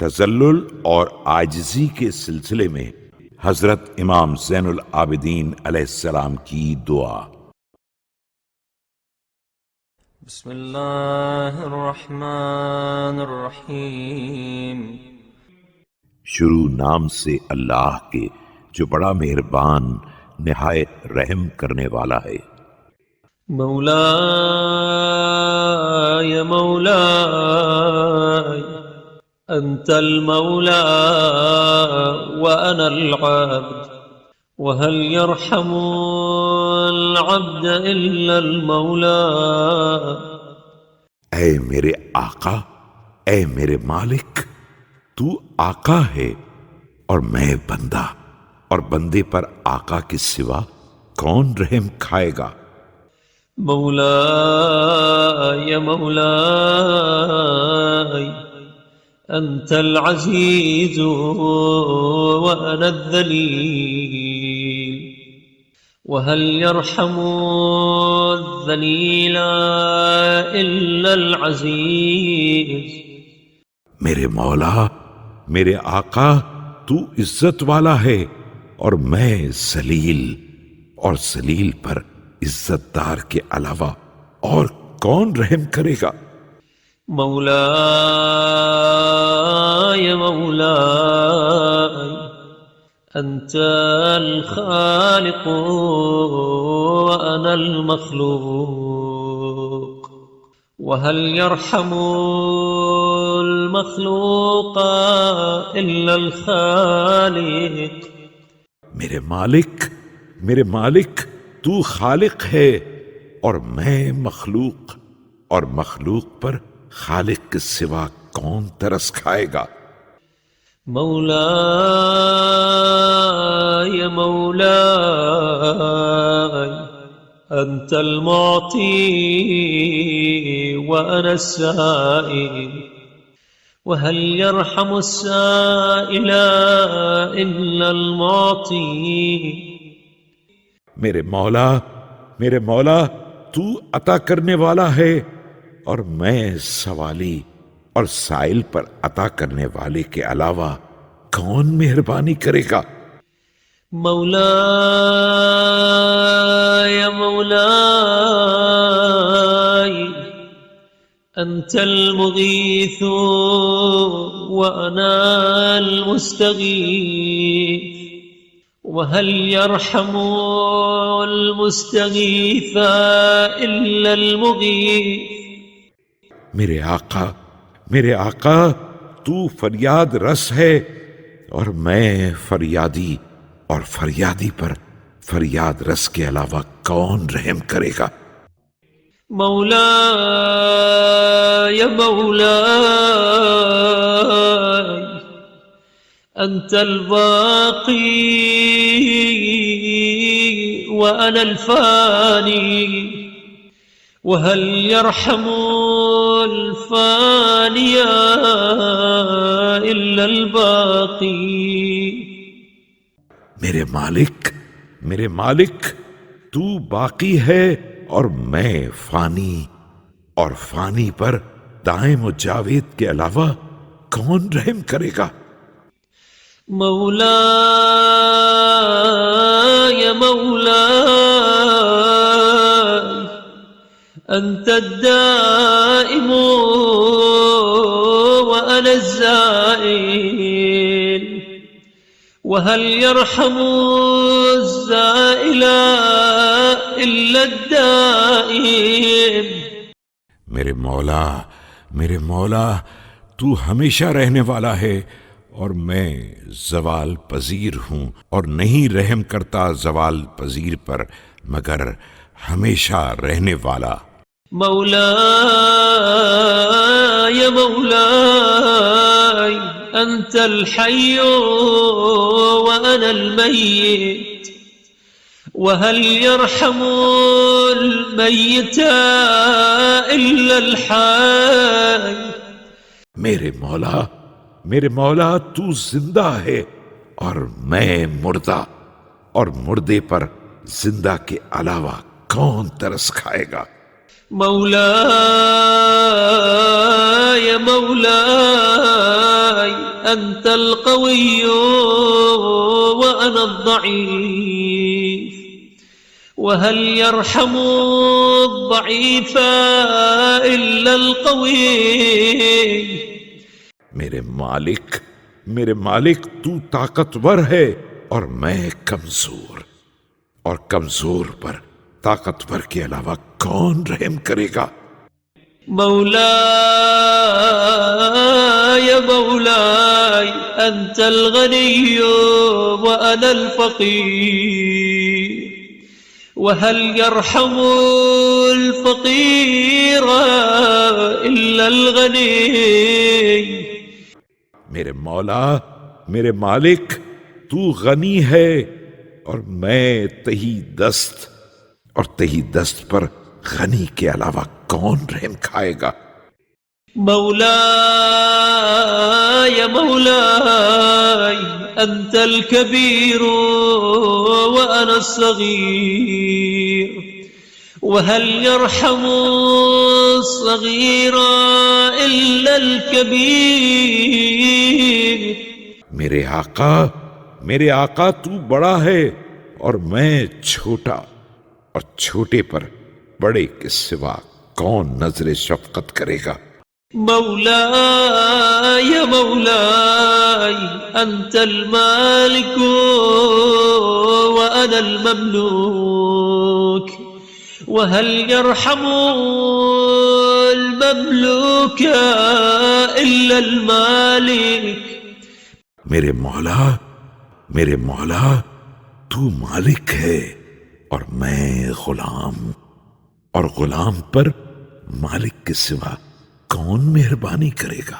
تذلل اور عاجزی کے سلسلے میں حضرت امام زین العابدین علیہ السلام کی دعا۔ بسم اللہ الرحمن الرحیم۔ شروع نام سے اللہ کے جو بڑا مہربان نہایت رحم کرنے والا ہے۔ مولاي مولاي أنت المولى وأنا العبد وهل يرحم العبد إلا المولى۔ اے میرے آقا، اے میرے مالک، تو آقا ہے اور میں بندہ، اور بندے پر آقا کے سوا کون رحم کھائے گا۔ مولاي مولاي أنت العزيز وأنا الذليل وهل يرحم الذليل إلا العزيز۔ میرے مولا، میرے آقا، تو عزت والا ہے اور میں ذلیل، اور ذلیل پر عزت دار کے علاوہ اور کون رحم کرے گا۔ مولاي مولاي أنت الخالق وأنا المخلوق وهل يرحم المخلوق إلا الخالق۔ میرے مالک، تو خالق ہے اور میں مخلوق، اور مخلوق پر خالق کے سوا کون ترس کھائے گا۔ مولاي مولاي أنت المعطي وأنا السائل وهل يرحم السائل إلا المعطي۔ میرے مولا، تو عطا کرنے والا ہے اور میں سوالی، اور سائل پر عطا کرنے والے کے علاوہ کون مہربانی کرے گا۔ مولاي مولاي أنت المغيث وأنا المستغيث وهل يرحم المستغيث إلا المغيث۔ میرے آقا، تو فریاد رس ہے اور میں فریادی، اور فریادی پر فریاد رس کے علاوہ کون رحم کرے گا۔ مولاي مولاي أنت الباقي وأنا الفاني وهل يرحم الفاني إلا الباقي۔ میرے مالک، تو باقی ہے اور میں فانی، اور فانی پر دائم و جاوید کے علاوہ کون رحم کرے گا۔ مولاي مولاي أنت الدائم وأنا الزائل وهل يرحم الزائل إلا الدائم۔ میرے مولا، تو ہمیشہ رہنے والا ہے اور میں زوال پذیر ہوں، اور نہیں رحم کرتا زوال پذیر پر مگر ہمیشہ رہنے والا۔ مولاي مولاي أنت الحي وأنا الميت وهل يرحم الميت إلا الحي۔ میرے مولا، تو زندہ ہے اور میں مردہ، اور مردے پر زندہ کے علاوہ کون ترس کھائے گا۔ مولاي مولاي أنت القوي وأنا الضعيف وهل يرحم الضعيف إلا القوي میرے مالک تو طاقتور ہے اور میں کمزور، اور کمزور پر طاقتور کے علاوہ کون رحم کرے گا؟ مولاي مولاي أنت الغني وأنا الفقير وهل يرحم الفقير إلا الغني میرے مولا، میرے مالک، تو غنی ہے اور میں تہی دست، اور تہی دست پر غنی کے علاوہ کون رحم کھائے گا؟ مولاي مولاي أنت الكبير وأنا الصغير وهل يرحم الصغير إلا الكبير میرے آقا تو بڑا ہے اور میں چھوٹا، اور چھوٹے پر بڑے کے سوا کون نظر شفقت کرے گا؟ مولاي مولاي أنت المالك وأنا المملوك وهل يرحم المملوك إلا المالك میرے مولا تو مالک ہے اور میں غلام، اور غلام پر مالک کے سوا کون مہربانی کرے گا؟